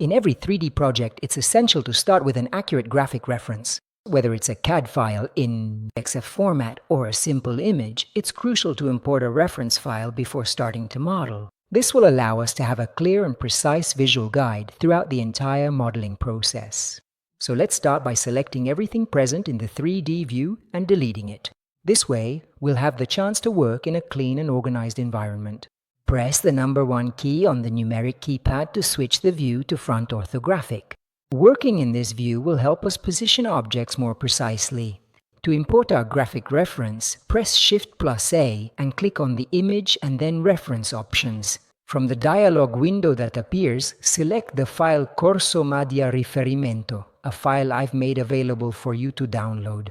In every 3D project, it's essential to start with an accurate graphic reference. Whether it's a CAD file in XF format or a simple image, it's crucial to import a reference file before starting to model. This will allow us to have a clear and precise visual guide throughout the entire modeling process. So let's start by selecting everything present in the 3D view and deleting it. This way, we'll have the chance to work in a clean and organized environment. Press the number 1 key on the numeric keypad to switch the view to front orthographic. Working in this view will help us position objects more precisely. To import our graphic reference, press Shift+A and click on the Image and then Reference options. From the dialog window that appears, select the file Corso Media Riferimento, a file I've made available for you to download.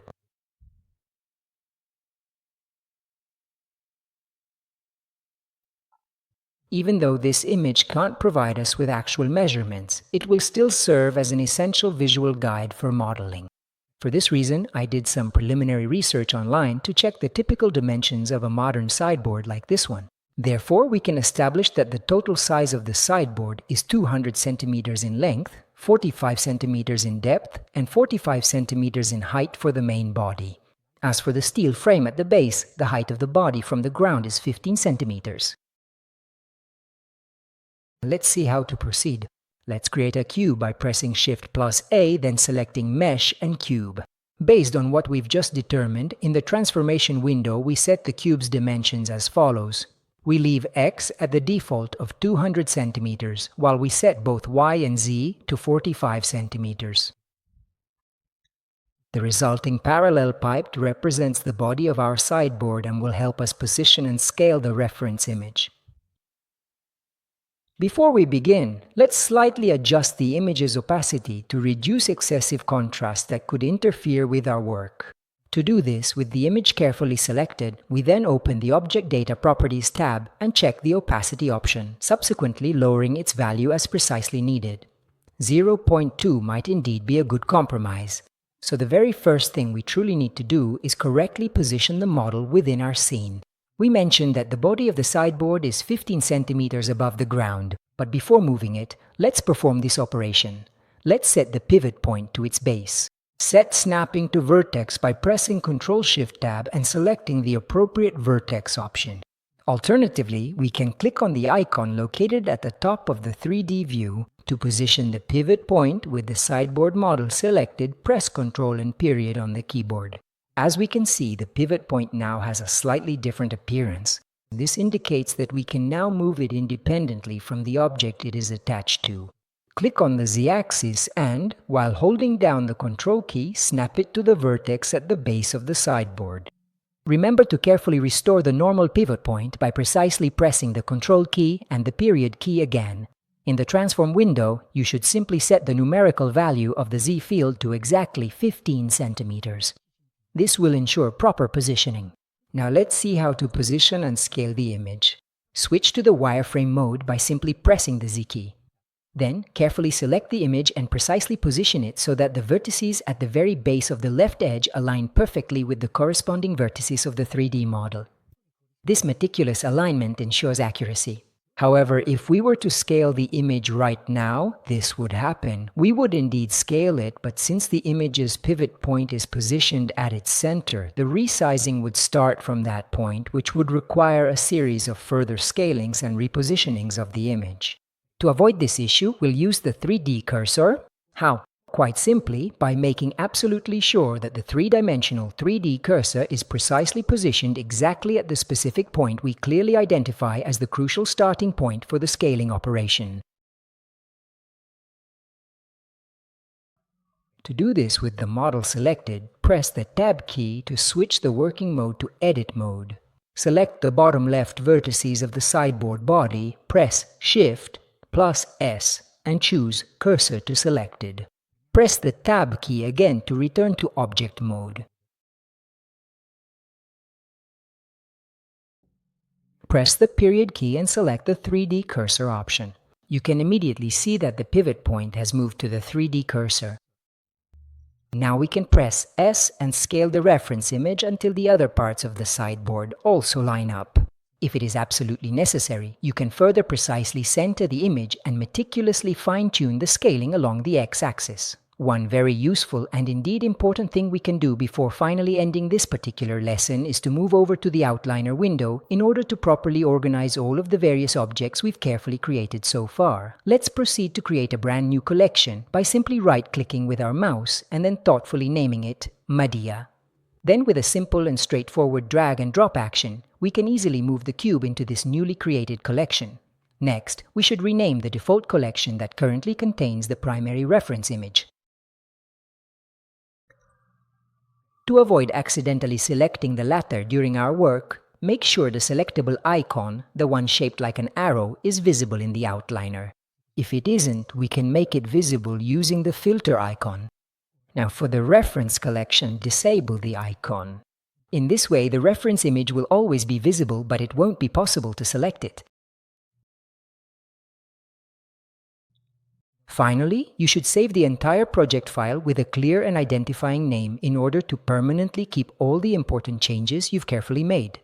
Even though this image can't provide us with actual measurements, it will still serve as an essential visual guide for modeling. For this reason, I did some preliminary research online to check the typical dimensions of a modern sideboard like this one. Therefore, we can establish that the total size of the sideboard is 200 centimeters in length, 45 centimeters in depth, and 45 centimeters in height for the main body. As for the steel frame at the base, the height of the body from the ground is 15 centimeters. Let's see how to proceed. Let's create a cube by pressing Shift+A, then selecting Mesh and Cube. Based on what we've just determined, in the transformation window we set the cube's dimensions as follows. We leave X at the default of 200 centimeters, while we set both Y and Z to 45 centimeters. The resulting parallel pipe represents the body of our sideboard and will help us position and scale the reference image. Before we begin, let's slightly adjust the image's opacity to reduce excessive contrast that could interfere with our work. To do this, with the image carefully selected, we then open the Object Data Properties tab and check the opacity option, subsequently lowering its value as precisely needed. 0.2 might indeed be a good compromise. So the very first thing we truly need to do is correctly position the model within our scene. We mentioned that the body of the sideboard is 15 centimeters above the ground, but before moving it, let's perform this operation. Let's set the pivot point to its base. Set snapping to vertex by pressing Ctrl-Shift-Tab and selecting the appropriate vertex option. Alternatively, we can click on the icon located at the top of the 3D view. To position the pivot point with the sideboard model selected, press Ctrl and period on the keyboard. As we can see, the pivot point now has a slightly different appearance. This indicates that we can now move it independently from the object it is attached to. Click on the Z-axis and, while holding down the Ctrl key, snap it to the vertex at the base of the sideboard. Remember to carefully restore the normal pivot point by precisely pressing the Ctrl key and the period key again. In the transform window, you should simply set the numerical value of the Z field to exactly 15 centimeters. This will ensure proper positioning. Now let's see how to position and scale the image. Switch to the wireframe mode by simply pressing the Z key. Then, carefully select the image and precisely position it so that the vertices at the very base of the left edge align perfectly with the corresponding vertices of the 3D model. This meticulous alignment ensures accuracy. However, if we were to scale the image right now, this would happen. We would indeed scale it, but since the image's pivot point is positioned at its center, the resizing would start from that point, which would require a series of further scalings and repositionings of the image. To avoid this issue, we'll use the 3D cursor. How? Quite simply, by making absolutely sure that the three-dimensional 3D cursor is precisely positioned exactly at the specific point we clearly identify as the crucial starting point for the scaling operation. To do this with the model selected, press the Tab key to switch the working mode to Edit mode. Select the bottom left vertices of the sideboard body, press Shift+S and choose Cursor to Selected. Press the Tab key again to return to Object mode. Press the period key and select the 3D cursor option. You can immediately see that the pivot point has moved to the 3D cursor. Now we can press S and scale the reference image until the other parts of the sideboard also line up. If it is absolutely necessary, you can further precisely center the image and meticulously fine-tune the scaling along the x-axis. One very useful and indeed important thing we can do before finally ending this particular lesson is to move over to the outliner window in order to properly organize all of the various objects we've carefully created so far. Let's proceed to create a brand new collection by simply right-clicking with our mouse and then thoughtfully naming it Madhya. Then with a simple and straightforward drag and drop action, we can easily move the cube into this newly created collection. Next, we should rename the default collection that currently contains the primary reference image. To avoid accidentally selecting the latter during our work, make sure the selectable icon, the one shaped like an arrow, is visible in the outliner. If it isn't, we can make it visible using the filter icon. Now for the reference collection, disable the icon. In this way, the reference image will always be visible, but it won't be possible to select it. Finally, you should save the entire project file with a clear and identifying name in order to permanently keep all the important changes you've carefully made.